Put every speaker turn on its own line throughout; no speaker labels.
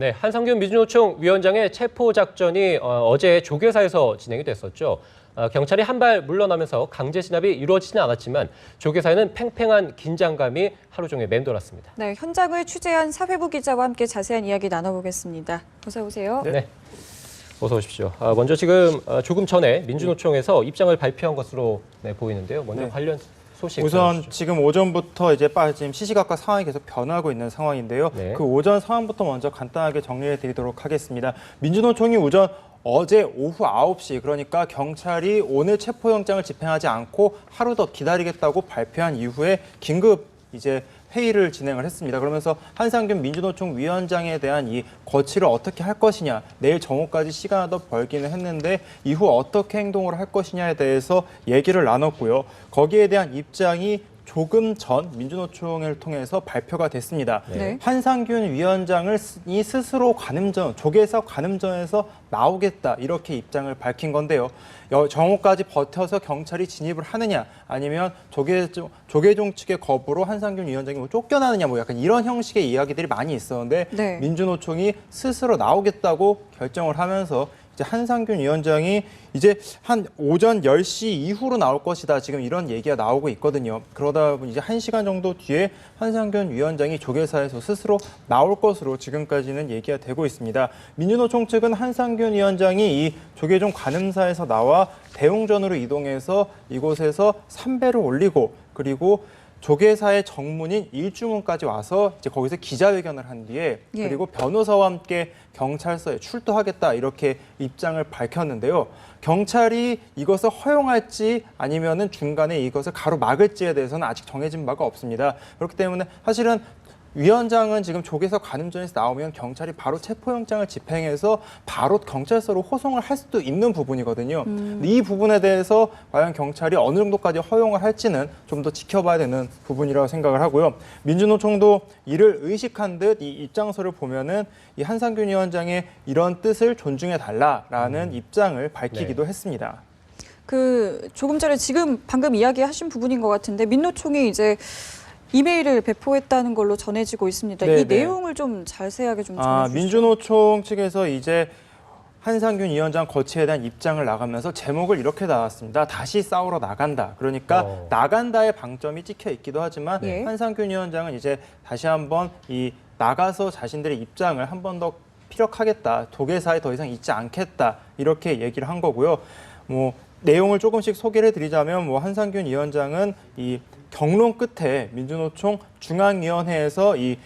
네, 한상균 민주노총 위원장의 체포 작전이 어제 조계사에서 진행이 됐었죠. 경찰이 한 발 물러나면서 강제 진압이 이루어지지는 않았지만 조계사에는 팽팽한 긴장감이 하루 종일 맴돌았습니다.
네, 현장을 취재한 사회부 기자와 함께 자세한 이야기 나눠보겠습니다. 어서 오세요.
네. 어서 오십시오. 먼저 지금 조금 전에 민주노총에서 입장을 발표한 것으로 보이는데요. 먼저 관련 소식
우선
전해주시죠.
지금 오전부터 지금 시시각각 상황이 계속 변하고 있는 상황인데요.
네.
그 오전 상황부터 먼저 간단하게 정리해 드리도록 하겠습니다. 민주노총이 어제 오후 9시, 그러니까 경찰이 오늘 체포영장을 집행하지 않고 하루 더 기다리겠다고 발표한 이후에 긴급 회의를 진행을 했습니다. 그러면서 한상균 민주노총 위원장에 대한 이 거취를 어떻게 할 것이냐, 내일 정오까지 시간을 더 벌기는 했는데 이후 어떻게 행동을 할 것이냐에 대해서 얘기를 나눴고요. 거기에 대한 입장이 조금 전 민주노총을 통해서 발표가 됐습니다.
네.
한상균 위원장이 스스로 조계사 관음전에서 나오겠다, 이렇게 입장을 밝힌 건데요. 정오까지 버텨서 경찰이 진입을 하느냐, 아니면 조계종 측의 거부로 한상균 위원장이 쫓겨나느냐, 약간 이런 형식의 이야기들이 많이 있었는데
네.
민주노총이 스스로 나오겠다고 결정을 하면서 한상균 위원장이 한 오전 10시 이후로 나올 것이다, 지금 이런 얘기가 나오고 있거든요. 그러다 보니 1시간 정도 뒤에 한상균 위원장이 조계사에서 스스로 나올 것으로 지금까지는 얘기가 되고 있습니다. 민주노총 측은 한상균 위원장이 이 조계종 관음사에서 나와 대웅전으로 이동해서 이곳에서 삼배를 올리고, 그리고 조계사의 정문인 일주문까지 와서 거기서 기자회견을 한 뒤에 그리고 변호사와 함께 경찰서에 출두하겠다, 이렇게 입장을 밝혔는데요. 경찰이 이것을 허용할지 아니면은 중간에 이것을 가로막을지에 대해서는 아직 정해진 바가 없습니다. 그렇기 때문에 사실은 위원장은 지금 조계사 관음전에서 나오면 경찰이 바로 체포영장을 집행해서 바로 경찰서로 호송을 할 수도 있는 부분이거든요. 이 부분에 대해서 과연 경찰이 어느 정도까지 허용을 할지는 좀 더 지켜봐야 되는 부분이라고 생각을 하고요. 민주노총도 이를 의식한 듯 이 입장서를 보면은 이 한상균 위원장의 이런 뜻을 존중해달라라는 입장을 밝히기도 했습니다.
조금 전에 방금 이야기하신 부분인 것 같은데 민노총이 이메일을 배포했다는 걸로 전해지고 있습니다. 이 내용을 좀 자세하게 좀 전해주시죠.
민주노총 측에서 한상균 위원장 거취에 대한 입장을 나가면서 제목을 이렇게 나왔습니다. 다시 싸우러 나간다. 그러니까 나간다의 방점이 찍혀 있기도 하지만 한상균 위원장은 다시 한번 나가서 자신들의 입장을 한 번 더 피력하겠다, 조계사에 더 이상 있지 않겠다, 이렇게 얘기를 한 거고요. 내용을 조금씩 소개를 해드리자면 한상균 위원장은 경론 끝에 민주노총 중앙위원회에서 이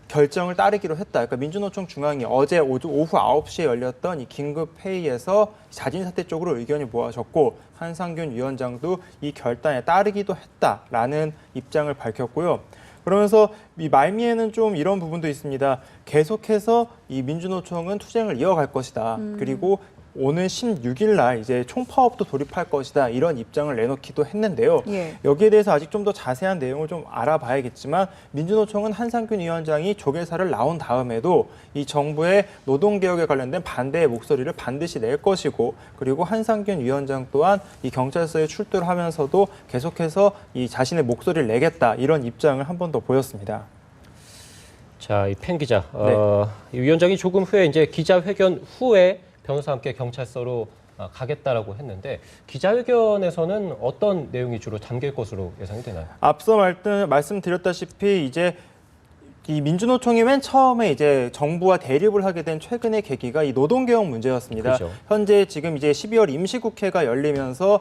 결정을 따르기로 했다. 그러니까 민주노총 중앙위 어제 오후 9시에 열렸던 이 긴급 회의에서 자진 사퇴 쪽으로 의견이 모아졌고, 한상균 위원장도 이 결단에 따르기도 했다라는 입장을 밝혔고요. 그러면서 이 말미에는 좀 이런 부분도 있습니다. 계속해서 이 민주노총은 투쟁을 이어갈 것이다. 그리고 오는 16일 날 총파업도 돌입할 것이다, 이런 입장을 내놓기도 했는데요. 여기에 대해서 아직 좀 더 자세한 내용을 좀 알아봐야겠지만 민주노총은 한상균 위원장이 조계사를 나온 다음에도 이 정부의 노동개혁에 관련된 반대의 목소리를 반드시 낼 것이고, 그리고 한상균 위원장 또한 이 경찰서에 출두를 하면서도 계속해서 이 자신의 목소리를 내겠다, 이런 입장을 한 번 더 보였습니다.
자, 이 팬 기자, 이 위원장이 조금 후에 기자회견 후에 변호사와 함께 경찰서로 가겠다라고 했는데, 기자회견에서는 어떤 내용이 주로 담길 것으로 예상이 되나요? 앞서
말씀드렸다시피 이 민주노총이 맨 처음에 정부와 대립을 하게 된 최근의 계기가 이 노동개혁 문제였습니다.
그렇죠.
현재 지금 12월 임시국회가 열리면서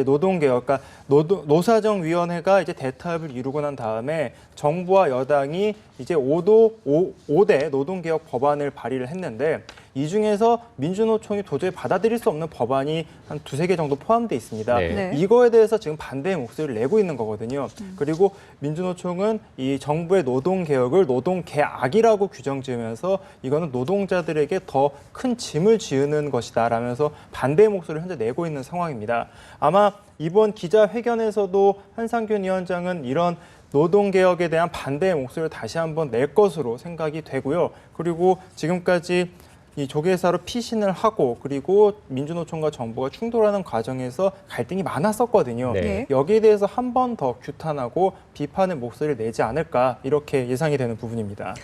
노동개혁, 그러니까 노사정위원회가 대타협을 이루고 난 다음에 정부와 여당이 5대 노동개혁 법안을 발의를 했는데, 이 중에서 민주노총이 도저히 받아들일 수 없는 법안이 한 2-3개 정도 포함되어 있습니다. 이거에 대해서 지금 반대의 목소리를 내고 있는 거거든요. 그리고 민주노총은 이 정부의 노동개혁을 노동개악이라고 규정지으면서 이거는 노동자들에게 더 큰 짐을 지우는 것이다 라면서 반대의 목소리를 현재 내고 있는 상황입니다. 아마 이번 기자회견에서도 한상균 위원장은 이런 노동개혁에 대한 반대의 목소리를 다시 한번 낼 것으로 생각이 되고요. 그리고 지금까지 이 조계사로 피신을 하고, 그리고 민주노총과 정부가 충돌하는 과정에서 갈등이 많았었거든요. 여기에 대해서 한 번 더 규탄하고 비판의 목소리를 내지 않을까, 이렇게 예상이 되는 부분입니다.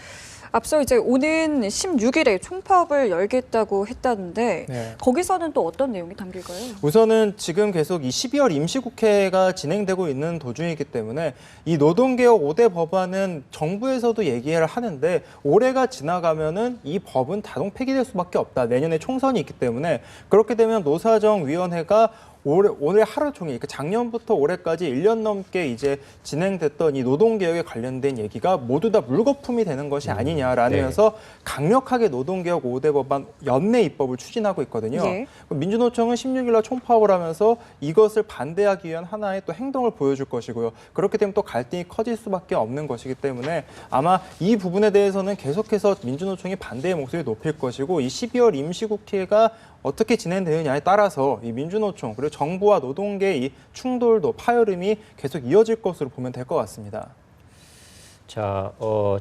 앞서 이제 오는 16일에 총파업을 열겠다고 했다는데
네.
거기서는 또 어떤 내용이 담길까요?
우선은 지금 계속 이 12월 임시국회가 진행되고 있는 도중이기 때문에 이 노동개혁 5대 법안은 정부에서도 얘기를 하는데 올해가 지나가면은 이 법은 자동 폐기될 수밖에 없다. 내년에 총선이 있기 때문에 그렇게 되면 노사정위원회가 오늘 하루 종일, 그러니까 작년부터 올해까지 1년 넘게 이제 진행됐던 이 노동개혁에 관련된 얘기가 모두 다 물거품이 되는 것이 아니냐라면서 강력하게 노동개혁 5대 법안 연내 입법을 추진하고 있거든요.
예.
민주노총은 16일 날 총파업을 하면서 이것을 반대하기 위한 하나의 또 행동을 보여줄 것이고요. 그렇게 되면 또 갈등이 커질 수밖에 없는 것이기 때문에 아마 이 부분에 대해서는 계속해서 민주노총이 반대의 목소리를 높일 것이고 이 12월 임시국회가 어떻게 진행되느냐에 따라서 이 민주노총 그리고 정부와 노동계의 이 충돌도 파열음이 계속 이어질 것으로 보면 될 것 같습니다.
자,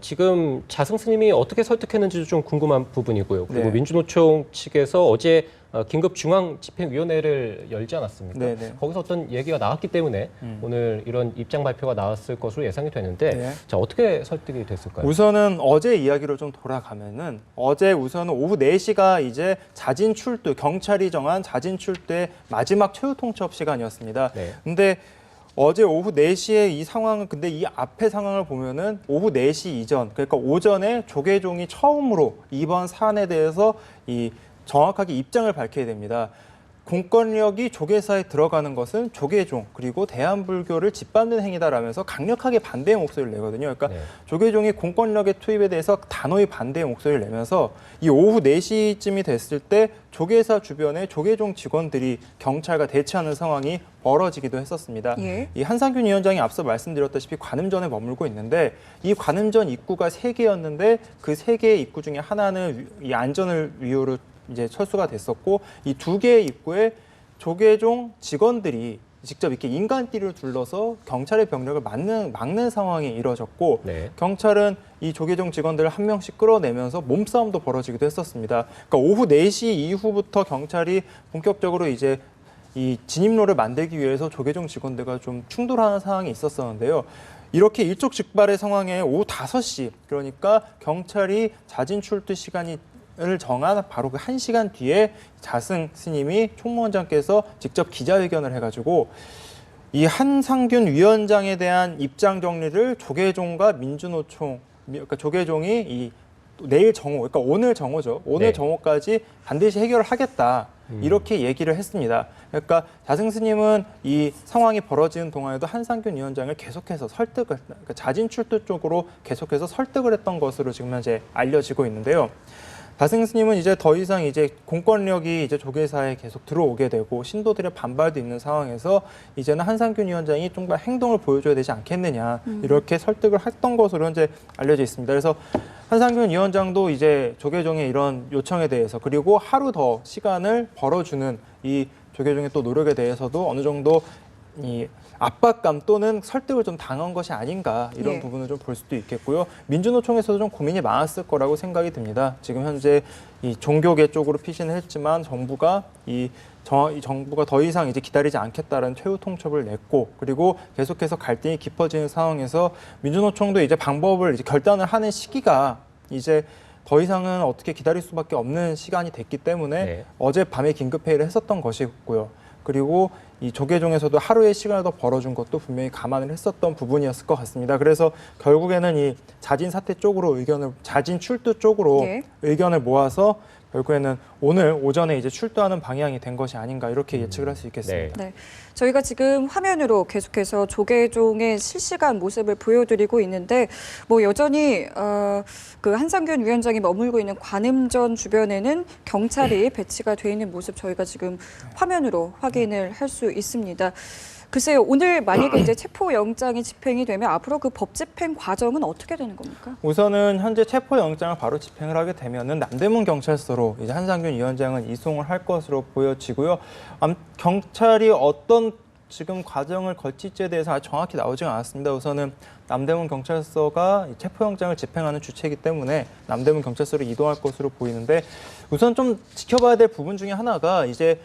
지금 자승 스님이 어떻게 설득했는지도 좀 궁금한 부분이고요. 그리고
네.
민주노총 측에서 어제 긴급 중앙집행위원회를 열지 않았습니까?
네, 네.
거기서 어떤 얘기가 나왔기 때문에 오늘 이런 입장 발표가 나왔을 것으로 예상이 되는데
네.
자, 어떻게 설득이 됐을까요?
우선은 어제 이야기로 좀 돌아가면은 어제 우선은 오후 4시가 이제 자진 출두, 경찰이 정한 자진 출두의 마지막 최후 통첩 시간이었습니다.
네.
근데 어제 오후 4시에 이 상황은 근데 이 앞에 상황을 보면은 오후 4시 이전 그러니까 오전에 조계종이 처음으로 이번 사안에 대해서 이 정확하게 입장을 밝혀야 됩니다. 공권력이 조계사에 들어가는 것은 조계종 그리고 대한불교를 짓밟는 행위다라면서 강력하게 반대의 목소리를 내거든요. 그러니까
네.
조계종이 공권력의 투입에 대해서 단호히 반대의 목소리를 내면서 이 오후 4시쯤이 됐을 때 조계사 주변에 조계종 직원들이 경찰과 대치하는 상황이 벌어지기도 했었습니다.
예.
이 한상균 위원장이 앞서 말씀드렸다시피 관음전에 머물고 있는데 이 관음전 입구가 3개였는데 그 3개의 입구 중에 하나는 이 안전을 이유로 이제 철수가 됐었고 이 2개의 입구에 조계종 직원들이 직접 이렇게 인간띠를 둘러서 경찰의 병력을 막는 상황이 이뤄졌고
네.
경찰은 이 조계종 직원들을 한 명씩 끌어내면서 몸싸움도 벌어지기도 했었습니다. 그러니까 오후 4시 이후부터 경찰이 본격적으로 이제 이 진입로를 만들기 위해서 조계종 직원들과 좀 충돌하는 상황이 있었었는데요. 이렇게 일촉즉발의 상황에 오후 5시 그러니까 경찰이 자진 출두 시간이 을 정한 바로 그 1시간 뒤에 자승 스님이 총무원장께서 직접 기자회견을 해가지고 이 한상균 위원장에 대한 입장 정리를 조계종과 민주노총, 그러니까 조계종이 이 내일 정오, 그러니까 오늘 정오죠. 오늘
네.
정오까지 반드시 해결을 하겠다. 이렇게 얘기를 했습니다. 그러니까 자승 스님은 이 상황이 벌어지는 동안에도 한상균 위원장을 계속해서 그러니까 자진 출두 쪽으로 계속해서 설득을 했던 것으로 지금 현재 알려지고 있는데요. 자승 스님은 이제 더 이상 이제 공권력이 이제 조계사에 계속 들어오게 되고 신도들의 반발도 있는 상황에서 이제는 한상균 위원장이 좀 더 행동을 보여줘야 되지 않겠느냐 이렇게 설득을 했던 것으로 현재 알려져 있습니다. 그래서 한상균 위원장도 이제 조계종의 이런 요청에 대해서 그리고 하루 더 시간을 벌어주는 이 조계종의 또 노력에 대해서도 어느 정도 이 압박감 또는 설득을 좀 당한 것이 아닌가 이런
예. 부분을
좀 볼 수도 있겠고요. 민주노총에서도 좀 고민이 많았을 거라고 생각이 듭니다. 지금 현재 이 종교계 쪽으로 피신을 했지만 정부가 이 정부가 더 이상 이제 기다리지 않겠다라는 최후 통첩을 냈고 그리고 계속해서 갈등이 깊어지는 상황에서 민주노총도 이제 방법을 이제 결단을 하는 시기가 이제 더 이상은 어떻게 기다릴 수밖에 없는 시간이 됐기 때문에
네.
어젯밤에 긴급회의를 했었던 것이고요. 그리고 이 조계종에서도 하루의 시간을 더 벌어준 것도 분명히 감안을 했었던 부분이었을 것 같습니다. 그래서 결국에는 이 자진 사퇴 쪽으로 자진 출두 쪽으로
네.
의견을 모아서 결국에는 오늘 오전에 이제 출두하는 방향이 된 것이 아닌가 이렇게 예측을 할 수 있겠습니다.
네. 저희가 지금 화면으로 계속해서 조계종의 실시간 모습을 보여드리고 있는데 뭐 여전히 그 한상균 위원장이 머물고 있는 관음전 주변에는 경찰이 배치가 돼 있는 모습 저희가 지금 화면으로 확인을 할 수 있습니다. 글쎄요, 오늘 만약에 이제 체포영장이 집행이 되면 앞으로 그 법 집행 과정은 어떻게 되는 겁니까?
우선은 현재 체포영장을 바로 집행을 하게 되면은 남대문 경찰서로 이제 한상균 위원장은 이송을 할 것으로 보여지고요. 경찰이 어떤 지금 과정을 거칠지에 대해서 아직 정확히 나오지가 않았습니다. 우선은 남대문 경찰서가 체포영장을 집행하는 주체이기 때문에 남대문 경찰서로 이동할 것으로 보이는데 우선 좀 지켜봐야 될 부분 중에 하나가 이제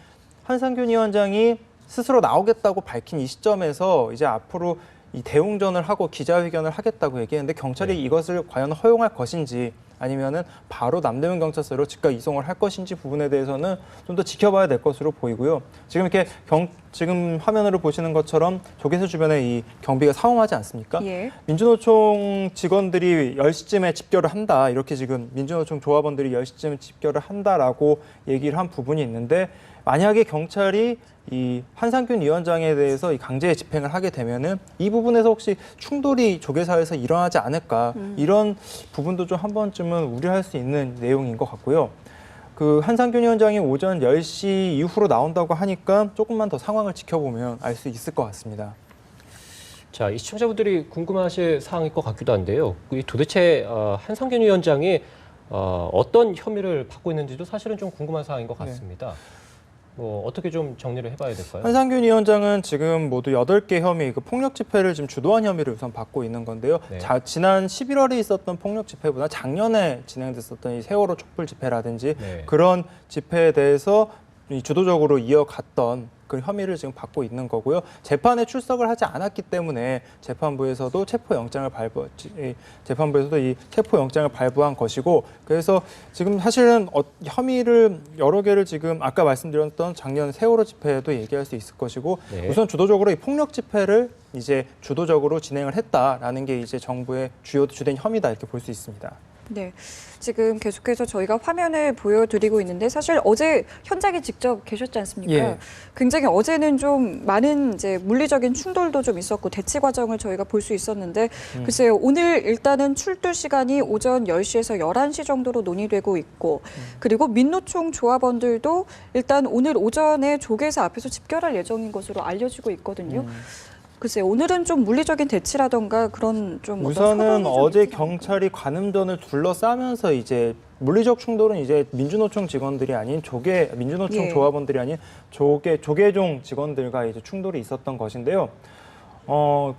한상균 위원장이 스스로 나오겠다고 밝힌 이 시점에서 이제 앞으로 이 대웅전을 하고 기자회견을 하겠다고 얘기했는데 경찰이 이것을 과연 허용할 것인지 아니면은 바로 남대문 경찰서로 즉각 이송을 할 것인지 부분에 대해서는 좀 더 지켜봐야 될 것으로 보이고요. 지금 이렇게 지금 화면으로 보시는 것처럼 조계사 주변에 이 경비가 사엄하지 않습니까?
예.
민주노총 직원들이 10시쯤에 집결을 한다. 이렇게 지금 민주노총 조합원들이 10시쯤에 집결을 한다라고 얘기를 한 부분이 있는데 만약에 경찰이 이 한상균 위원장에 대해서 이 강제 집행을 하게 되면은 이 부분에서 혹시 충돌이 조계사에서 일어나지 않을까 이런 부분도 좀 한 번쯤은 우려할 수 있는 내용인 것 같고요. 그 한상균 위원장이 오전 10시 이후로 나온다고 하니까 조금만 더 상황을 지켜보면 알 수 있을 것 같습니다.
자, 이 시청자분들이 궁금하실 사항일 것 같기도 한데요. 도대체 한상균 위원장이 어떤 혐의를 받고 있는지도 사실은 좀 궁금한 사항인 것 같습니다. 뭐 어떻게 좀 정리를 해봐야 될까요?
한상균 위원장은 지금 모두 8개 혐의, 그 폭력 집회를 지금 주도한 혐의를 우선 받고 있는 건데요.
네.
지난 11월에 있었던 폭력 집회보다 작년에 진행됐었던 이 세월호 촛불 집회라든지
네.
그런 집회에 대해서 주도적으로 이어갔던 그 혐의를 지금 받고 있는 거고요. 재판에 출석을 하지 않았기 때문에 재판부에서도 이 체포영장을 발부한 것이고, 그래서 지금 사실은 혐의를 여러 개를 지금 아까 말씀드렸던 작년 세월호 집회에도 얘기할 수 있을 것이고,
네.
우선 주도적으로 이 폭력 집회를 이제 주도적으로 진행을 했다라는 게 이제 정부의 주된 혐의다 이렇게 볼 수 있습니다.
네, 지금 계속해서 저희가 화면을 보여드리고 있는데 사실 어제 현장에 직접 계셨지 않습니까?
예.
굉장히 어제는 좀 많은 이제 물리적인 충돌도 좀 있었고 대치 과정을 저희가 볼 수 있었는데 글쎄요, 오늘 일단은 출두 시간이 오전 10시에서 11시 정도로 논의되고 있고 그리고 민노총 조합원들도 일단 오늘 오전에 조계사 앞에서 집결할 예정인 것으로 알려지고 있거든요. 글쎄요, 오늘은 좀 물리적인 대치라던가 그런 좀
우선은 어제 경찰이 관음전을 둘러싸면서 이제 물리적 충돌은 이제 민주노총 직원들이 아닌 민주노총
예.
조합원들이 아닌 조계종 직원들과 이제 충돌이 있었던 것인데요.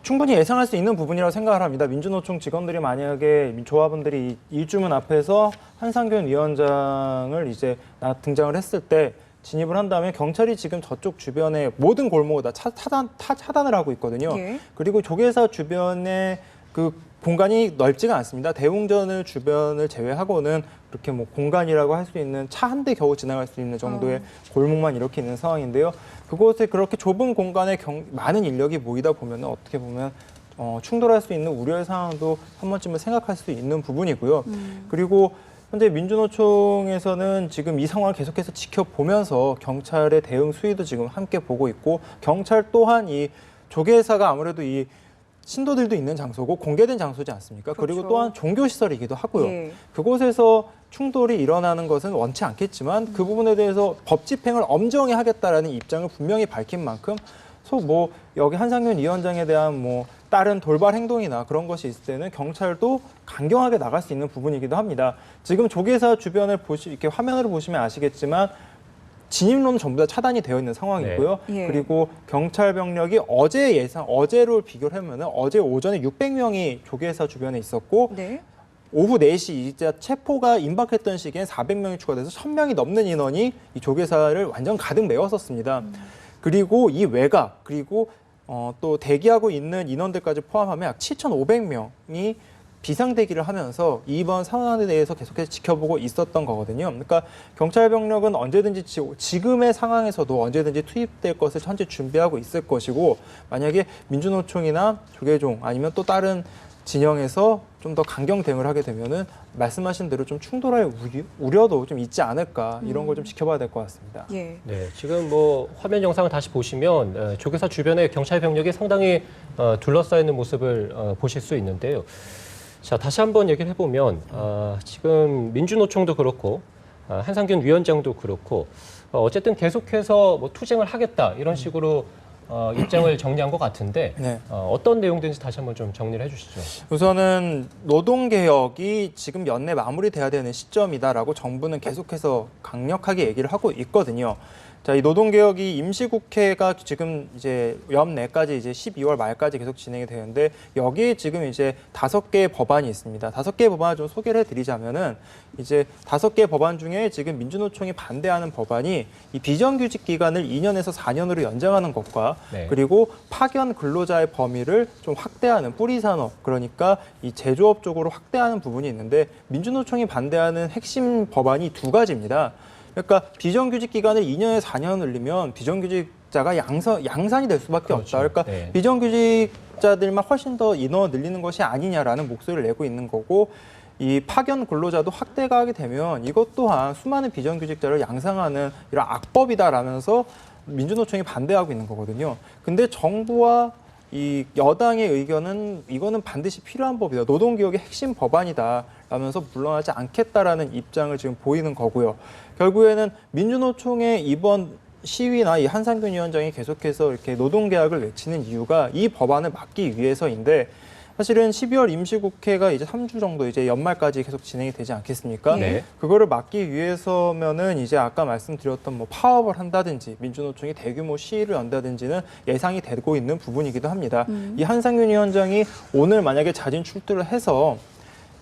충분히 예상할 수 있는 부분이라고 생각을 합니다. 민주노총 직원들이 만약에 조합원들이 일주문 앞에서 한상균 위원장을 이제 등장을 했을 때 진입을 한 다음에 경찰이 지금 저쪽 주변에 모든 골목을 다 차단을 하고 있거든요.
예.
그리고 조계사 주변에 그 공간이 넓지가 않습니다. 대웅전을 주변을 제외하고는 그렇게 뭐 공간이라고 할 수 있는 차 한 대 겨우 지나갈 수 있는 정도의 골목만 이렇게 있는 상황인데요. 그곳에 그렇게 좁은 공간에 많은 인력이 모이다 보면 어떻게 보면 충돌할 수 있는 우려의 상황도 한 번쯤은 생각할 수 있는 부분이고요. 그리고 현재 민주노총에서는 지금 이 상황을 계속해서 지켜보면서 경찰의 대응 수위도 지금 함께 보고 있고, 경찰 또한 이 조계사가 아무래도 이 신도들도 있는 장소고 공개된 장소지 않습니까?
그렇죠.
그리고 또한 종교시설이기도 하고요.
예.
그곳에서 충돌이 일어나는 것은 원치 않겠지만 그 부분에 대해서 법 집행을 엄정히 하겠다라는 입장을 분명히 밝힌 만큼 여기 한상균 위원장에 대한 다른 돌발 행동이나 그런 것이 있을 때는 경찰도 강경하게 나갈 수 있는 부분이기도 합니다. 지금 조계사 주변을 이렇게 화면으로 보시면 아시겠지만 진입로는 전부 다 차단이 되어 있는 상황이고요.
네. 예.
그리고 경찰 병력이 어제로 비교를 하면 어제 오전에 600명이 조계사 주변에 있었고
네.
오후 4시 이제 체포가 임박했던 시기엔 400명이 추가돼서 1000명이 넘는 인원이 이 조계사를 완전 가득 메웠었습니다. 그리고 이 외곽 그리고 또 대기하고 있는 인원들까지 포함하면 약 7,500명이 비상대기를 하면서 이번 상황에 대해서 계속해서 지켜보고 있었던 거거든요. 그러니까 경찰 병력은 언제든지 지금의 상황에서도 언제든지 투입될 것을 현재 준비하고 있을 것이고, 만약에 민주노총이나 조계종 아니면 또 다른 진영에서 좀 더 강경 대응을 하게 되면은 말씀하신 대로 좀 충돌할 우려도 좀 있지 않을까, 이런 걸 좀 지켜봐야 될 것 같습니다.
예.
네, 지금 화면 영상을 다시 보시면 조계사 주변에 경찰 병력이 상당히 둘러싸여 있는 모습을 보실 수 있는데요. 자, 다시 한번 얘기를 해보면 지금 민주노총도 그렇고 한상균 위원장도 그렇고 어쨌든 계속해서 투쟁을 하겠다 이런 식으로 입장을 정리한 것 같은데
네.
어떤 내용들인지 다시 한번 좀 정리를 해주시죠.
우선은 노동개혁이 지금 연내 마무리돼야 되는 시점이다라고 정부는 계속해서 강력하게 얘기를 하고 있거든요. 자, 이 노동개혁이 임시국회가 지금 이제 연내까지 이제 12월 말까지 계속 진행이 되는데 여기에 지금 이제 5개의 법안이 있습니다. 5개의 법안을 좀 소개를 해드리자면은 이제 5개의 법안 중에 지금 민주노총이 반대하는 법안이 이 비정규직 기간을 2년에서 4년으로 연장하는 것과
네.
그리고 파견 근로자의 범위를 좀 확대하는 뿌리산업, 그러니까 이 제조업 쪽으로 확대하는 부분이 있는데 민주노총이 반대하는 핵심 법안이 2가지입니다. 그러니까 비정규직 기간을 2년에서 4년 늘리면 비정규직자가 양산이 될 수밖에
그렇죠.
없다. 그러니까
네.
비정규직자들만 훨씬 더 인원 늘리는 것이 아니냐라는 목소리를 내고 있는 거고, 이 파견 근로자도 확대가 하게 되면 이것 또한 수많은 비정규직자를 양산하는 이런 악법이다라면서 민주노총이 반대하고 있는 거거든요. 근데 정부와 이 여당의 의견은 이거는 반드시 필요한 법이다. 노동개혁의 핵심 법안이다. 라면서 물러나지 않겠다라는 입장을 지금 보이는 거고요. 결국에는 민주노총의 이번 시위나 이 한상균 위원장이 계속해서 이렇게 노동개혁을 외치는 이유가 이 법안을 막기 위해서인데, 사실은 12월 임시국회가 이제 3주 정도 이제 연말까지 계속 진행이 되지 않겠습니까?
네.
그거를 막기 위해서면은 이제 아까 말씀드렸던 뭐 파업을 한다든지 민주노총이 대규모 시위를 연다든지는 예상이 되고 있는 부분이기도 합니다. 이 한상균 위원장이 오늘 만약에 자진 출두를 해서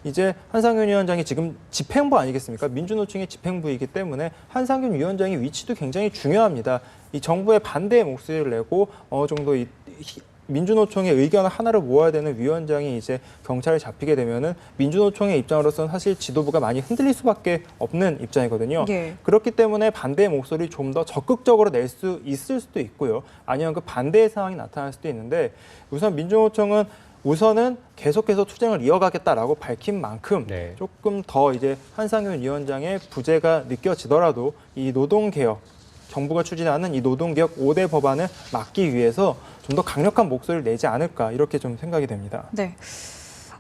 이제 한상균 위원장이 지금 집행부 아니겠습니까? 민주노총의 집행부이기 때문에 한상균 위원장의 위치도 굉장히 중요합니다. 이 정부의 반대의 목소리를 내고 어느 정도 민주노총의 의견 하나를 모아야 되는 위원장이 이제 경찰에 잡히게 되면은 민주노총의 입장으로서는 사실 지도부가 많이 흔들릴 수밖에 없는 입장이거든요.
예.
그렇기 때문에 반대의 목소리를 좀 더 적극적으로 낼 수 있을 수도 있고요. 아니면 그 반대의 상황이 나타날 수도 있는데, 우선 민주노총은 우선은 계속해서 투쟁을 이어가겠다라고 밝힌 만큼
네.
조금 더 이제 한상균 위원장의 부재가 느껴지더라도 이 노동개혁, 정부가 추진하는 이 노동개혁 5대 법안을 막기 위해서 좀 더 강력한 목소리를 내지 않을까, 이렇게 좀 생각이 됩니다.
네.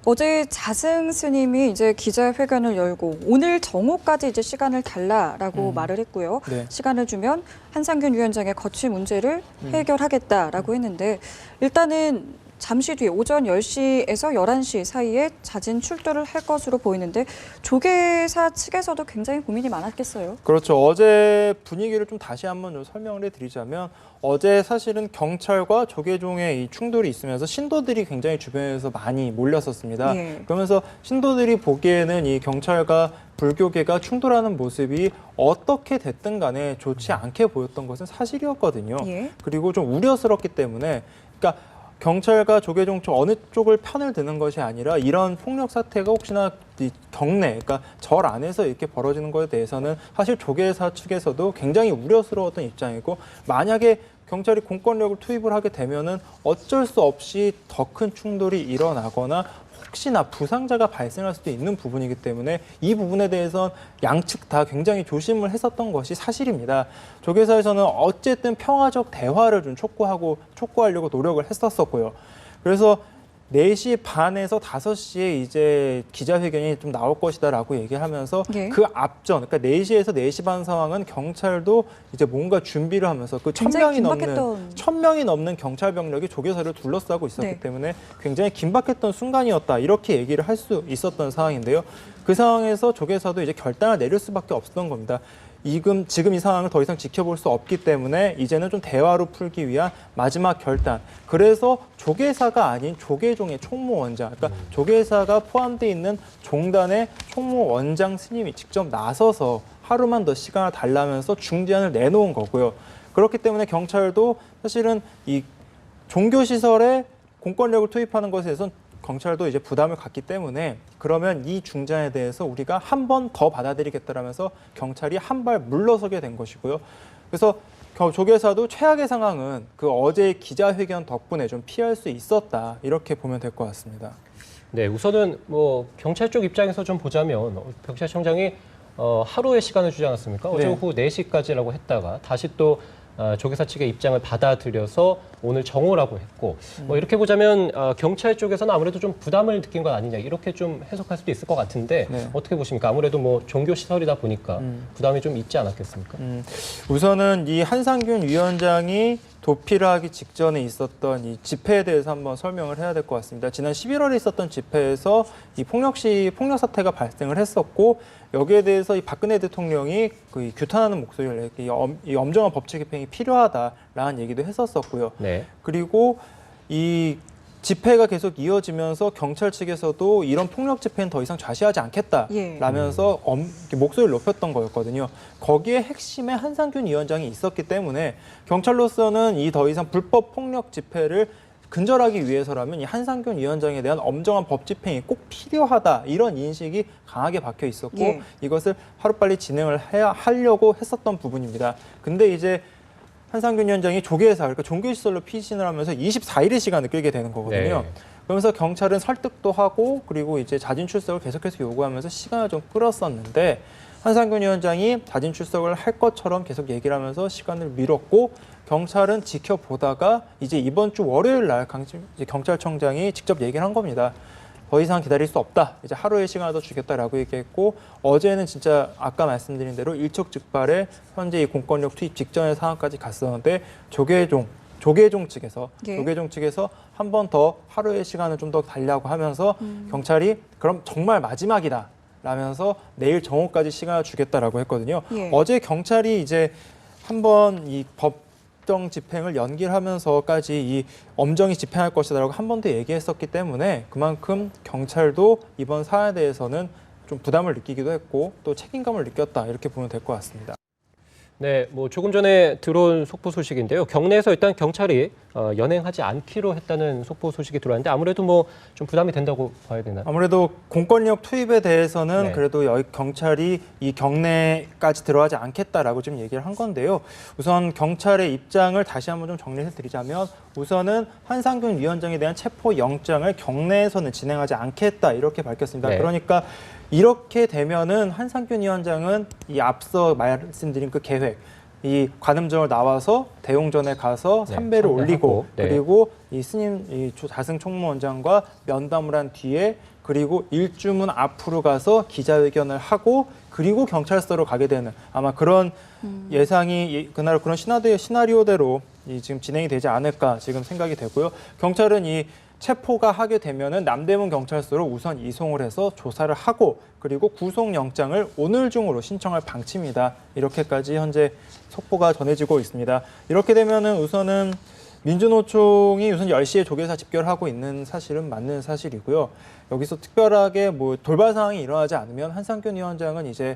어제 자승 스님이 이제 기자회견을 열고 오늘 정오까지 이제 시간을 달라라고 말을 했고요.
네.
시간을 주면 한상균 위원장의 거취 문제를 해결하겠다라고 했는데, 일단은 잠시 뒤에 오전 10시에서 11시 사이에 자진 출두를 할 것으로 보이는데, 조계사 측에서도 굉장히 고민이 많았겠어요.
그렇죠. 어제 분위기를 좀 다시 한번 좀 설명을 해드리자면, 어제 사실은 경찰과 조계종의 이 충돌이 있으면서 신도들이 굉장히 주변에서 많이 몰렸었습니다.
예.
그러면서 신도들이 보기에는 이 경찰과 불교계가 충돌하는 모습이 어떻게 됐든 간에 좋지 않게 보였던 것은 사실이었거든요.
예.
그리고 좀 우려스럽기 때문에, 그러니까 경찰과 조계종 쪽 어느 쪽을 편을 드는 것이 아니라 이런 폭력 사태가 혹시나 이 경내, 그러니까 절 안에서 이렇게 벌어지는 것에 대해서는 사실 조계사 측에서도 굉장히 우려스러웠던 입장이고, 만약에 경찰이 공권력을 투입을 하게 되면은 어쩔 수 없이 더 큰 충돌이 일어나거나 혹시나 부상자가 발생할 수도 있는 부분이기 때문에 이 부분에 대해서는 양측 다 굉장히 조심을 했었던 것이 사실입니다. 조계사에서는 어쨌든 평화적 대화를 좀 촉구하려고 노력을 했었고요. 그래서 4시 반에서 5시에 이제 기자회견이 좀 나올 것이다라고 얘기를 하면서
예.
그 앞전, 그러니까 4시에서 4시 반 상황은 경찰도 이제 뭔가 준비를 하면서 그
굉장히
1000명이 넘는 경찰 병력이 조계사를 둘러싸고 있었기
네.
때문에 굉장히 긴박했던 순간이었다, 이렇게 얘기를 할 수 있었던 상황인데요. 그 상황에서 조계사도 이제 결단을 내릴 수밖에 없었던 겁니다. 지금 이 상황을 더 이상 지켜볼 수 없기 때문에 이제는 좀 대화로 풀기 위한 마지막 결단. 그래서 조계사가 아닌 조계종의 총무원장, 그러니까 조계사가 포함되어 있는 종단의 총무원장 스님이 직접 나서서 하루만 더 시간을 달라면서 중재안을 내놓은 거고요. 그렇기 때문에 경찰도 사실은 이 종교시설에 공권력을 투입하는 것에 대해서는 경찰도 이제 부담을 갖기 때문에, 그러면 이 중재안에 대해서 우리가 한 번 더 받아들이겠다라면서 경찰이 한 발 물러서게 된 것이고요. 그래서 조계사도 최악의 상황은 그 어제 기자회견 덕분에 좀 피할 수 있었다, 이렇게 보면 될 것 같습니다.
네, 우선은 뭐 경찰 쪽 입장에서 좀 보자면 경찰청장이 하루의 시간을 주지 않았습니까? 어제
네.
오후 4시까지라고 했다가 다시 또 조계사 측의 입장을 받아들여서 오늘 정오라고 했고, 뭐 이렇게 보자면 경찰 쪽에서는 아무래도 좀 부담을 느낀 건 아니냐, 이렇게 좀 해석할 수도 있을 것 같은데
네.
어떻게 보십니까? 아무래도 뭐 종교 시설이다 보니까 부담이 좀 있지 않았겠습니까?
우선은 이 한상균 위원장이 도피를 하기 직전에 있었던 이 집회에 대해서 한번 설명을 해야 될 것 같습니다. 지난 11월에 있었던 집회에서 이 폭력 사태가 발생을 했었고 여기에 대해서 이 박근혜 대통령이 그 규탄하는 목소리를 이 엄정한 법치 집행이 필요하다라는 얘기도 했었었고요.
네.
그리고 이 집회가 계속 이어지면서 경찰 측에서도 이런 폭력 집회는 더 이상 좌시하지 않겠다라면서 목소리를 높였던 거였거든요. 거기에 핵심에 한상균 위원장이 있었기 때문에 경찰로서는 이 더 이상 불법 폭력 집회를 근절하기 위해서라면 이 한상균 위원장에 대한 엄정한 법 집행이 꼭 필요하다 이런 인식이 강하게 박혀 있었고 이것을 하루빨리 진행을 하려고 했었던 부분입니다. 근데 이제 한상균 위원장이 조계사, 그러니까 종교시설로 피신을 하면서 24일의 시간을 끌게 되는 거거든요.
네.
그러면서 경찰은 설득도 하고 그리고 이제 자진 출석을 계속해서 요구하면서 시간을 좀 끌었었는데 한상균 위원장이 자진 출석을 할 것처럼 계속 얘기를 하면서 시간을 미뤘고 경찰은 지켜보다가 이제 이번 주 월요일 날 경찰청장이 직접 얘기를 한 겁니다. 더 이상 기다릴 수 없다. 이제 하루의 시간을 더 주겠다라고 얘기했고 어제는 진짜 아까 말씀드린 대로 일촉즉발에 현재 이 공권력 투입 직전의 상황까지 갔었는데 조계종 측에서 한 번 더 하루의 시간을 좀 더 달라고 하면서 경찰이 그럼 정말 마지막이다. 라면서 내일 정오까지 시간을 주겠다라고 했거든요. 어제 경찰이 이제 한번 이 법정 집행을 연기를 하면서까지 이 엄정히 집행할 것이다라고 한 번 더 얘기했었기 때문에 그만큼 경찰도 이번 사안에 대해서는 좀 부담을 느끼기도 했고 또 책임감을 느꼈다 이렇게 보면 될 것 같습니다.
네, 뭐 조금 전에 들어온 속보 소식인데요. 경내에서 일단 경찰이 연행하지 않기로 했다는 속보 소식이 들어왔는데 아무래도 뭐 좀 부담이 된다고 봐야 되나요?
아무래도 공권력 투입에 대해서는
네.
그래도 경찰이 이 경내까지 들어가지 않겠다라고 지금 얘기를 한 건데요. 우선 경찰의 입장을 다시 한번 좀 정리해 드리자면 우선은 한상균 위원장에 대한 체포 영장을 경내에서는 진행하지 않겠다 이렇게 밝혔습니다.
네.
그러니까 이렇게 되면은 한상균 위원장은 이 앞서 말씀드린 그 계획, 이 관음정을 나와서 대웅전에 가서
네,
삼배를 올리고
네.
그리고 이 자승 총무원장과 면담을 한 뒤에 그리고 일주문 앞으로 가서 기자회견을 하고 그리고 경찰서로 가게 되는 아마 그런 예상이 그날 그런 시나리오대로 지금 진행이 되지 않을까 지금 생각이 되고요. 경찰은 이 체포가 하게 되면은 남대문 경찰서로 우선 이송을 해서 조사를 하고 그리고 구속영장을 오늘 중으로 신청할 방침이다. 이렇게까지 현재 속보가 전해지고 있습니다. 이렇게 되면은 우선은 민주노총이 우선 10시에 조계사 집결하고 있는 사실은 맞는 사실이고요. 여기서 특별하게 뭐 돌발 상황이 일어나지 않으면 한상균 위원장은 이제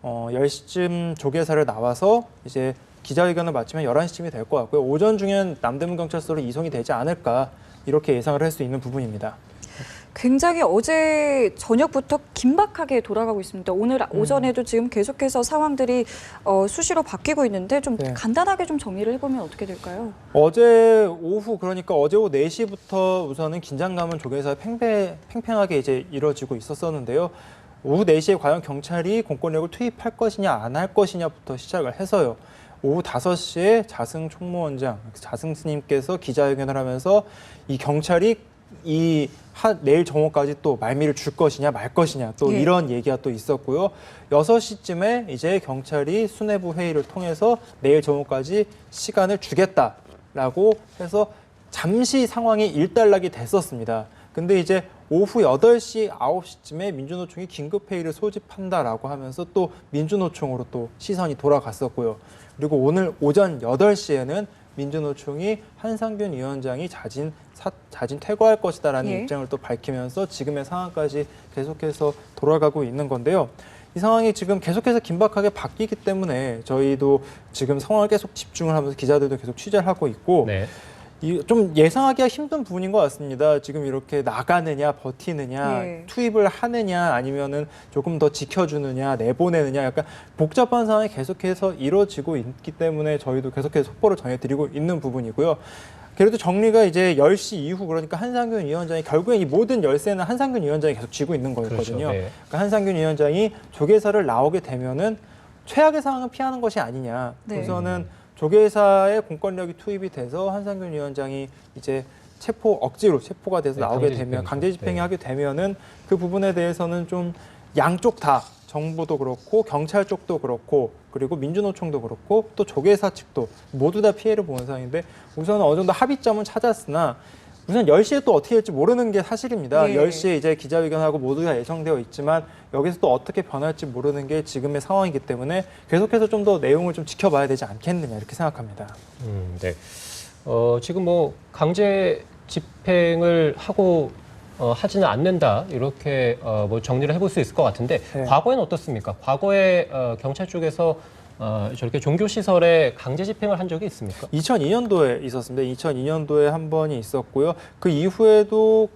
10시쯤 조계사를 나와서 이제 기자회견을 마치면 11시쯤이 될 것 같고요. 오전 중엔 남대문 경찰서로 이송이 되지 않을까 이렇게 예상을 할 수 있는 부분입니다.
굉장히 어제 저녁부터 긴박하게 돌아가고 있습니다. 오늘 오전에도 지금 계속해서 상황들이 수시로 바뀌고 있는데 좀 간단하게 좀 정리를 해보면 어떻게 될까요?
어제 오후 그러니까 어제 오후 4시부터 우선은 긴장감은 조계사에 팽팽하게 이제 이뤄지고 있었는데요. 오후 4시에 과연 경찰이 공권력을 투입할 것이냐 안 할 것이냐부터 시작을 해서요. 오후 5시에 자승 총무원장, 자승 스님께서 기자회견을 하면서 이 경찰이 내일 정오까지 또 말미를 줄 것이냐 말 것이냐 또 이런 얘기가 또 있었고요. 6시쯤에 이제 경찰이 수뇌부 회의를 통해서 내일 정오까지 시간을 주겠다라고 해서 잠시 상황이 일단락이 됐었습니다. 근데 이제 오후 8시, 9시쯤에 민주노총이 긴급회의를 소집한다라고 하면서 또 민주노총으로 또 시선이 돌아갔었고요. 그리고 오늘 오전 8시에는 민주노총이 한상균 위원장이 자진 퇴거할 것이다라는 입장을 또 밝히면서 지금의 상황까지 계속해서 돌아가고 있는 건데요. 이 상황이 지금 계속해서 긴박하게 바뀌기 때문에 저희도 지금 상황을 계속 집중을 하면서 기자들도 계속 취재를 하고 있고 좀 예상하기가 힘든 부분인 것 같습니다. 지금 이렇게 나가느냐, 버티느냐, 투입을 하느냐, 아니면은 조금 더 지켜주느냐, 내보내느냐, 약간 복잡한 상황이 계속해서 이루어지고 있기 때문에 저희도 계속해서 속보를 전해드리고 있는 부분이고요. 그래도 정리가 이제 10시 이후 그러니까 한상균 위원장이 결국엔 이 모든 열쇠는 한상균 위원장이 계속 쥐고 있는 거였거든요.
그렇죠. 네.
그러니까 한상균 위원장이 조계사를 나오게 되면은 최악의 상황은 피하는 것이 아니냐. 우선은 조계사의 공권력이 투입이 돼서 한상균 위원장이 이제 체포가 돼서 나오게 되면 강제 집행이 하게 되면은 그 부분에 대해서는 좀 양쪽 다 정부도 그렇고 경찰 쪽도 그렇고 그리고 민주노총도 그렇고 또 조계사 측도 모두 다 피해를 보는 상황인데 우선 어느 정도 합의점은 찾았으나 우선 10시에 또 어떻게 될지 모르는 게 사실입니다.
네.
10시에 이제 기자회견하고 모두가 예정되어 있지만 여기서 또 어떻게 변할지 모르는 게 지금의 상황이기 때문에 계속해서 좀 더 내용을 좀 지켜봐야 되지 않겠느냐 이렇게 생각합니다.
네. 지금 뭐 강제 집행을 하고 하지는 않는다 이렇게 뭐 정리를 해볼 수 있을 것 같은데
네.
과거에는 어떻습니까? 과거에 경찰 쪽에서 저렇게 종교 시설에 강제 집행을 한 적이 있습니까?
2002년도에 있었습니다. 2002년도에 한 번이 있었고요. 그 이후에도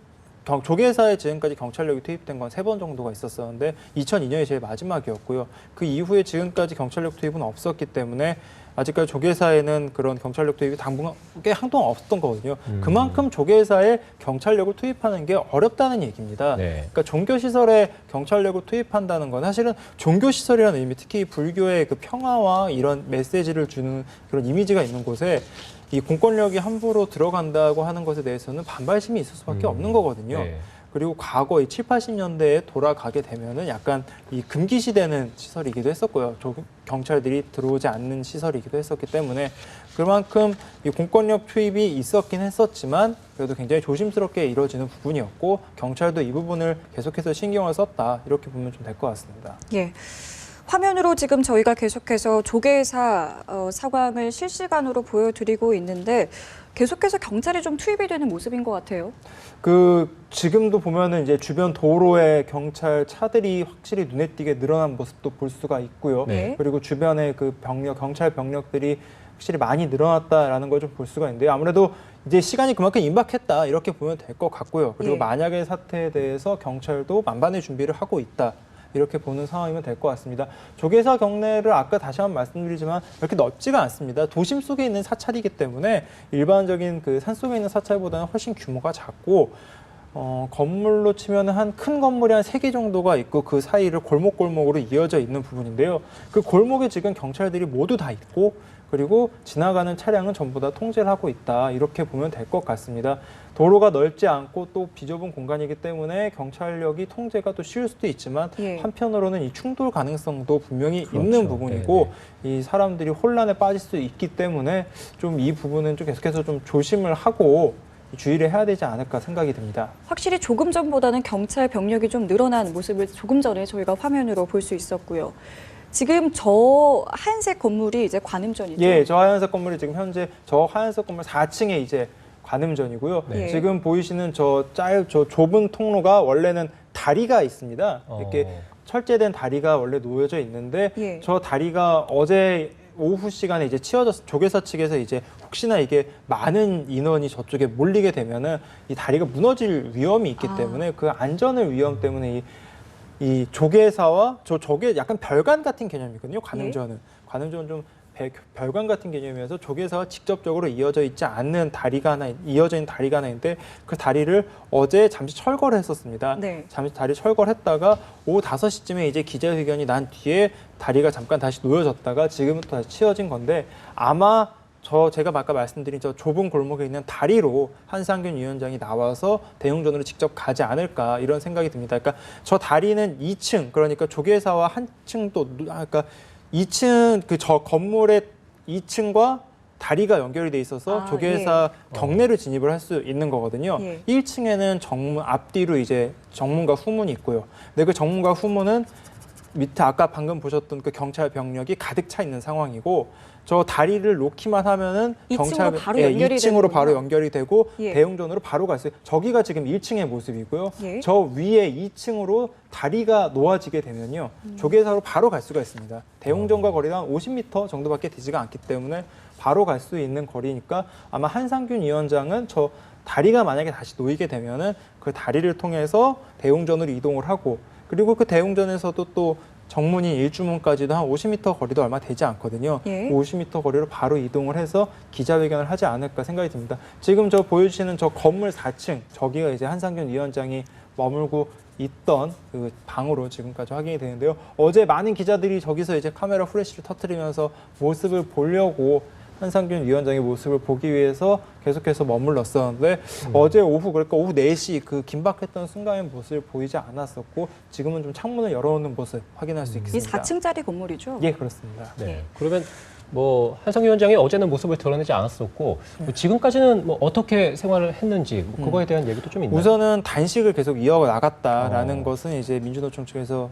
조계사에 지금까지 경찰력이 투입된 건 3번 정도가 있었었는데 2002년이 제일 마지막이었고요. 그 이후에 지금까지 경찰력 투입은 없었기 때문에 아직까지 조계사에는 그런 경찰력 투입이 당분간꽤 한동안 없었던 거거든요. 그만큼 조계사에 경찰력을 투입하는 게 어렵다는 얘기입니다.
네.
그러니까 종교시설에 경찰력을 투입한다는 건 사실은 종교시설이라는 의미, 특히 불교의 그 평화와 이런 메시지를 주는 그런 이미지가 있는 곳에 이 공권력이 함부로 들어간다고 하는 것에 대해서는 반발심이 있을 수밖에 없는 거거든요.
네.
그리고 과거 이 7, 80년대에 돌아가게 되면은 약간 이 금기시되는 시설이기도 했었고요. 경찰들이 들어오지 않는 시설이기도 했었기 때문에 그만큼 이 공권력 투입이 있었긴 했었지만 그래도 굉장히 조심스럽게 이루어지는 부분이었고 경찰도 이 부분을 계속해서 신경을 썼다. 이렇게 보면 좀 될 것 같습니다.
예. 화면으로 지금 저희가 계속해서 조계사 상황을 실시간으로 보여드리고 있는데 계속해서 경찰이 좀 투입이 되는 모습인 것 같아요.
지금도 보면은 이제 주변 도로에 경찰 차들이 확실히 눈에 띄게 늘어난 모습도 볼 수가 있고요.
네.
그리고 주변에 그 경찰 병력들이 확실히 많이 늘어났다라는 걸 좀 볼 수가 있는데요. 아무래도 이제 시간이 그만큼 임박했다 이렇게 보면 될 것 같고요. 그리고
예.
만약의 사태에 대해서 경찰도 만반의 준비를 하고 있다. 이렇게 보는 상황이면 될 것 같습니다. 조계사 경내를 아까 다시 한번 말씀드리지만 이렇게 넓지가 않습니다. 도심 속에 있는 사찰이기 때문에 일반적인 그 산속에 있는 사찰보다는 훨씬 규모가 작고 건물로 치면 한 큰 건물이 한 3개 정도가 있고 그 사이를 골목골목으로 이어져 있는 부분인데요. 그 골목에 지금 경찰들이 모두 다 있고 그리고 지나가는 차량은 전부 다 통제를 하고 있다. 이렇게 보면 될 것 같습니다. 도로가 넓지 않고 또 비좁은 공간이기 때문에 경찰력이 통제가 또 쉬울 수도 있지만
예.
한편으로는 이 충돌 가능성도 분명히
그렇죠.
있는 부분이고 이 사람들이 혼란에 빠질 수 있기 때문에 좀 이 부분은 좀 계속해서 좀 조심을 하고 주의를 해야 되지 않을까 생각이 듭니다.
확실히 조금 전보다는 경찰 병력이 좀 늘어난 모습을 조금 전에 저희가 화면으로 볼 수 있었고요. 지금 저 하얀색 건물이 이제 관음전이죠?
예, 저 하얀색 건물이 지금 현재 저 하얀색 건물 4층에 이제 관음전이고요.
네.
지금 보이시는 저 좁은 통로가 원래는 다리가 있습니다. 이렇게 철제된 다리가 원래 놓여져 있는데
예.
저 다리가 어제 오후 시간에 이제 조계사 측에서 이제 혹시나 이게 많은 인원이 저쪽에 몰리게 되면은 이 다리가 무너질 위험이 있기 때문에 그 안전을 위험 때문에 이 조계사와 저게 약간 별관 같은 개념이거든요. 관음전은. 관음전은 좀 별관 같은 개념이어서 조계사와 직접적으로 이어져 있지 않는 이어져 있는 다리가 하나 있는데 그 다리를 어제 잠시 철거를 했었습니다.
네.
잠시 다리 철거를 했다가 오후 5시쯤에 이제 기자회견이 난 뒤에 다리가 잠깐 다시 놓여졌다가 지금부터 다시 치워진 건데 아마 제가 아까 말씀드린 저 좁은 골목에 있는 다리로 한상균 위원장이 나와서 대웅전으로 직접 가지 않을까 이런 생각이 듭니다. 그러니까 저 다리는 2층 그러니까 조계사와 한층 또 그러니까 2층 저 건물의 2층과 다리가 연결이 돼 있어서 조계사 경내를 진입을 할 수 있는 거거든요.
예.
1층에는 정문 앞뒤로 이제 정문과 후문이 있고요. 근데 그 정문과 후문은 밑에 아까 방금 보셨던 그 경찰 병력이 가득 차 있는 상황이고 저 다리를 놓기만 하면은
2층으로 바로 연결이
2층으로 바로
되는군요.
연결이 되고
예.
대웅전으로 바로 갈 수 있어요. 저기가 지금 1층의 모습이고요.
예.
저 위에 2층으로 다리가 놓아지게 되면요. 조계사로 바로 갈 수가 있습니다. 대웅전과 거리가 한 50m 정도밖에 되지가 않기 때문에 바로 갈 수 있는 거리니까 아마 한상균 위원장은 저 다리가 만약에 다시 놓이게 되면은 그 다리를 통해서 대웅전으로 이동을 하고 그리고 그 대웅전에서도 또 정문인 일주문까지도 한 50m 거리도 얼마 되지 않거든요.
예.
50m 거리로 바로 이동을 해서 기자회견을 하지 않을까 생각이 듭니다. 지금 저 보여주시는 저 건물 4층, 저기가 이제 한상균 위원장이 머물고 있던 그 방으로 지금까지 확인이 되는데요. 어제 많은 기자들이 저기서 이제 카메라 후레쉬를 터뜨리면서 모습을 보려고 한상균 위원장의 모습을 보기 위해서 계속해서 머물렀었는데 어제 오후 그러니까 오후 4시 그 긴박했던 순간의 모습을 보이지 않았었고 지금은 좀 창문을 열어놓는 모습 확인할 수
이
있습니다.
4층짜리 건물이죠?
예, 그렇습니다.
네. 그러면 뭐 한상균 위원장이 어제는 모습을 드러내지 않았었고 뭐 지금까지는 뭐 어떻게 생활을 했는지 뭐 그거에 대한 얘기도 좀 있나요?
우선은 단식을 계속 이어가 나갔다라는 것은 이제 민주노총 측에서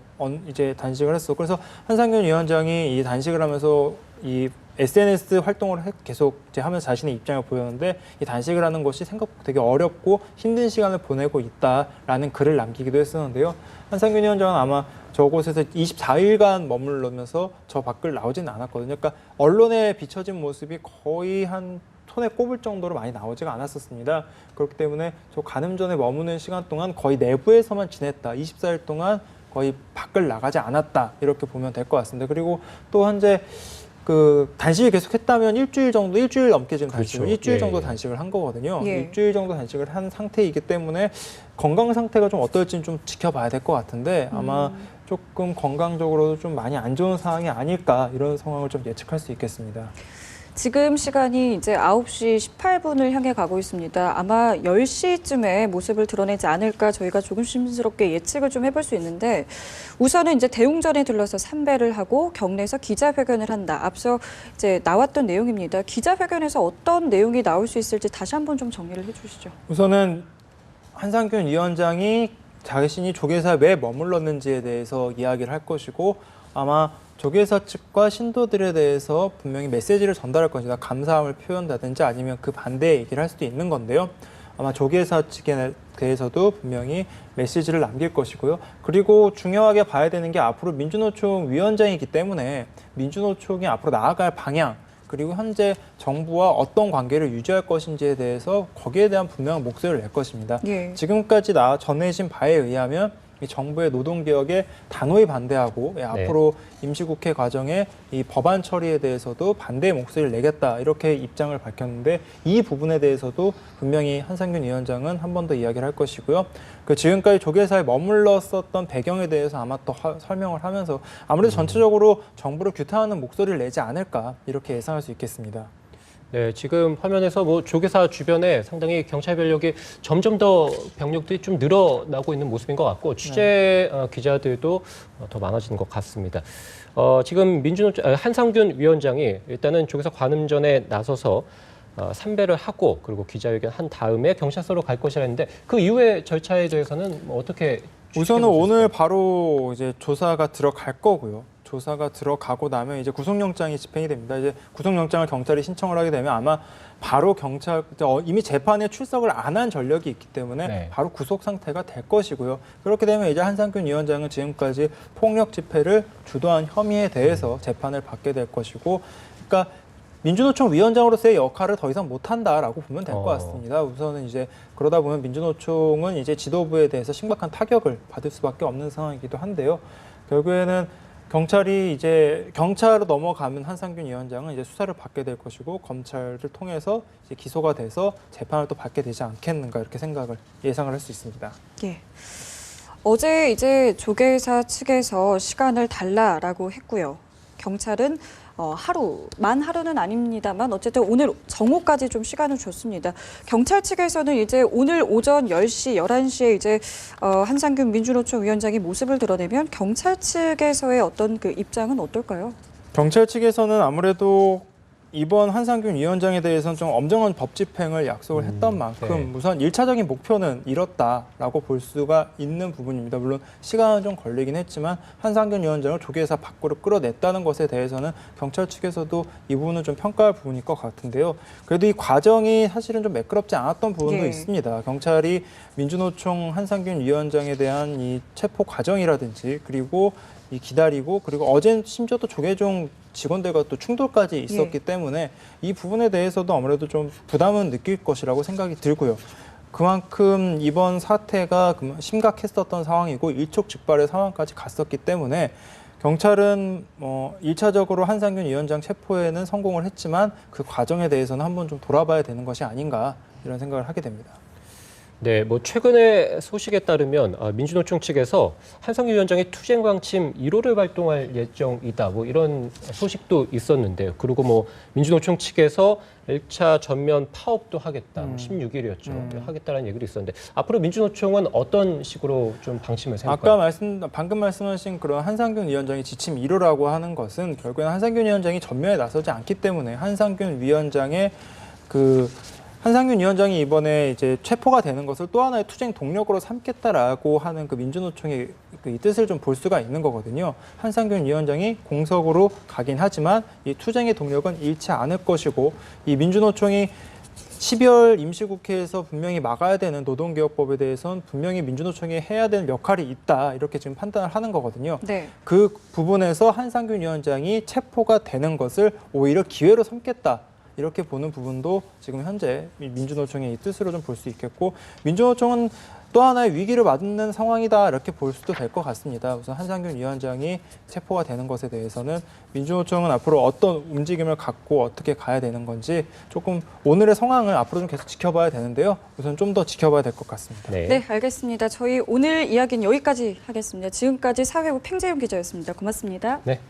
이제 단식을 했어. 그래서 한상균 위원장이 이 단식을 하면서 이 SNS 활동을 계속 이제 하면서 자신의 입장을 보였는데 이 단식을 하는 것이 생각보다 되게 어렵고 힘든 시간을 보내고 있다라는 글을 남기기도 했었는데요. 한상균 위원장은 아마 저곳에서 24일간 머물러면서 저 밖을 나오지는 않았거든요. 그러니까 언론에 비춰진 모습이 거의 한 손에 꼽을 정도로 많이 나오지가 않았었습니다. 그렇기 때문에 저 가늠전에 머무는 시간 동안 거의 내부에서만 지냈다. 24일 동안 거의 밖을 나가지 않았다. 이렇게 보면 될 것 같습니다. 그리고 또 현재 그 단식을 계속했다면 일주일 넘게 지금 단식을
그렇죠.
일주일
예,
정도
예.
단식을 한 거거든요.
예.
일주일 정도 단식을 한 상태이기 때문에 건강 상태가 좀 어떨지는 좀 지켜봐야 될 것 같은데 아마 조금 건강적으로도 좀 많이 안 좋은 상황이 아닐까 이런 상황을 좀 예측할 수 있겠습니다.
지금 시간이 이제 9시 18분을 향해 가고 있습니다. 아마 10시쯤에 모습을 드러내지 않을까 저희가 조심스럽게 예측을 좀 해볼 수 있는데 우선은 이제 대웅전에 들러서参배를 하고 경내에서 기자회견을 한다. 앞서 이제 나왔던 내용입니다. 기자회견에서 어떤 내용이 나올 수 있을지 다시 한번 좀 정리를 해주시죠.
우선은 한상균 위원장이 자신이 조계사에 왜 머물렀는지에 대해서 이야기를 할 것이고 아마 조계사 측과 신도들에 대해서 분명히 메시지를 전달할 것이다. 감사함을 표현다든지 아니면 그 반대의 얘기를 할 수도 있는 건데요. 아마 조계사 측에 대해서도 분명히 메시지를 남길 것이고요. 그리고 중요하게 봐야 되는 게 앞으로 민주노총 위원장이기 때문에 민주노총이 앞으로 나아갈 방향 그리고 현재 정부와 어떤 관계를 유지할 것인지에 대해서 거기에 대한 분명한 목소리를 낼 것입니다.
예.
지금까지 전해진 바에 의하면 이 정부의 노동개혁에 단호히 반대하고 앞으로 임시국회 과정에 이 법안 처리에 대해서도 반대의 목소리를 내겠다 이렇게 입장을 밝혔는데 이 부분에 대해서도 분명히 한상균 위원장은 한 번 더 이야기를 할 것이고요. 그 지금까지 조계사에 머물렀었던 배경에 대해서 아마 또 설명을 하면서 아무래도 전체적으로 정부를 규탄하는 목소리를 내지 않을까 이렇게 예상할 수 있겠습니다.
네, 지금 화면에서 뭐 조계사 주변에 상당히 경찰 변력이 점점 더 병력들이 좀 늘어나고 있는 모습인 것 같고 취재 기자들도 더 많아지는 것 같습니다. 지금 한상균 위원장이 일단은 조계사 관음전에 나서서参배를 하고 그리고 기자회견 한 다음에 경찰서로 갈 것이라는데 그 이후의 절차에 대해서는 뭐 어떻게
우선은 오늘 바로 이제 조사가 들어갈 거고요. 조사가 들어가고 나면 이제 구속영장이 집행이 됩니다. 이제 구속영장을 경찰이 신청을 하게 되면 아마 바로 이미 재판에 출석을 안 한 전력이 있기 때문에 바로 구속 상태가 될 것이고요. 그렇게 되면 이제 한상균 위원장은 지금까지 폭력 집회를 주도한 혐의에 대해서 재판을 받게 될 것이고, 그러니까 민주노총 위원장으로서의 역할을 더 이상 못한다라고 보면 될 것 같습니다. 우선은 이제 그러다 보면 민주노총은 이제 지도부에 대해서 심각한 타격을 받을 수밖에 없는 상황이기도 한데요. 결국에는 경찰로 넘어가면 한상균 위원장은 이제 수사를 받게 될 것이고 검찰을 통해서 이제 기소가 돼서 재판을 또 받게 되지 않겠는가 이렇게 예상을 할 수 있습니다.
예. 어제 이제 조계사 측에서 시간을 달라라고 했고요. 경찰은 만 하루는 아닙니다만 어쨌든 오늘 정오까지 좀 시간을 줬습니다. 경찰 측에서는 이제 오늘 오전 10시, 11시에 이제 한상균 민주노총 위원장이 모습을 드러내면 경찰 측에서의 어떤 그 입장은 어떨까요?
경찰 측에서는 아무래도 이번 한상균 위원장에 대해서는 좀 엄정한 법 집행을 약속을 했던 만큼 우선 1차적인 목표는 이뤘다라고 볼 수가 있는 부분입니다. 물론 시간은 좀 걸리긴 했지만 한상균 위원장을 조계사 밖으로 끌어냈다는 것에 대해서는 경찰 측에서도 이 부분은 좀 평가할 부분일 것 같은데요. 그래도 이 과정이 사실은 좀 매끄럽지 않았던 부분도 있습니다. 경찰이 민주노총 한상균 위원장에 대한 이 체포 과정이라든지 그리고 그리고 어제는 심지어 또 조계종 직원들과 또 충돌까지 있었기 때문에 이 부분에 대해서도 아무래도 좀 부담은 느낄 것이라고 생각이 들고요. 그만큼 이번 사태가 심각했었던 상황이고 일촉즉발의 상황까지 갔었기 때문에 경찰은 1차적으로 한상균 위원장 체포에는 성공을 했지만 그 과정에 대해서는 한번 좀 돌아봐야 되는 것이 아닌가 이런 생각을 하게 됩니다.
네, 뭐 최근의 소식에 따르면 민주노총 측에서 한상규 위원장이 투쟁 방침 1호를 발동할 예정이다. 뭐 이런 소식도 있었는데요. 그리고 뭐 민주노총 측에서 1차 전면 파업도 하겠다. 16일이었죠. 하겠다라는 얘기도 있었는데 앞으로 민주노총은 어떤 식으로 좀 방침을 세울까요?
방금 말씀하신 그런 한상균 위원장이 지침 1호라고 하는 것은 결국에는 한상균 위원장이 전면에 나서지 않기 때문에 한상균 위원장이 이번에 이제 체포가 되는 것을 또 하나의 투쟁 동력으로 삼겠다라고 하는 그 민주노총의 이 뜻을 좀 볼 수가 있는 거거든요. 한상균 위원장이 공석으로 가긴 하지만 이 투쟁의 동력은 잃지 않을 것이고 이 민주노총이 12월 임시국회에서 분명히 막아야 되는 노동개혁법에 대해서는 분명히 민주노총이 해야 되는 역할이 있다 이렇게 지금 판단을 하는 거거든요.
네.
그 부분에서 한상균 위원장이 체포가 되는 것을 오히려 기회로 삼겠다. 이렇게 보는 부분도 지금 현재 민주노총의 이 뜻으로 좀 볼 수 있겠고 민주노총은 또 하나의 위기를 맞는 상황이다 이렇게 볼 수도 될 것 같습니다. 우선 한상균 위원장이 체포가 되는 것에 대해서는 민주노총은 앞으로 어떤 움직임을 갖고 어떻게 가야 되는 건지 조금 오늘의 상황을 앞으로 좀 계속 지켜봐야 되는데요. 우선 좀 더 지켜봐야 될 것 같습니다.
네, 알겠습니다. 저희 오늘 이야기는 여기까지 하겠습니다. 지금까지 사회부 팽재용 기자였습니다. 고맙습니다.
네.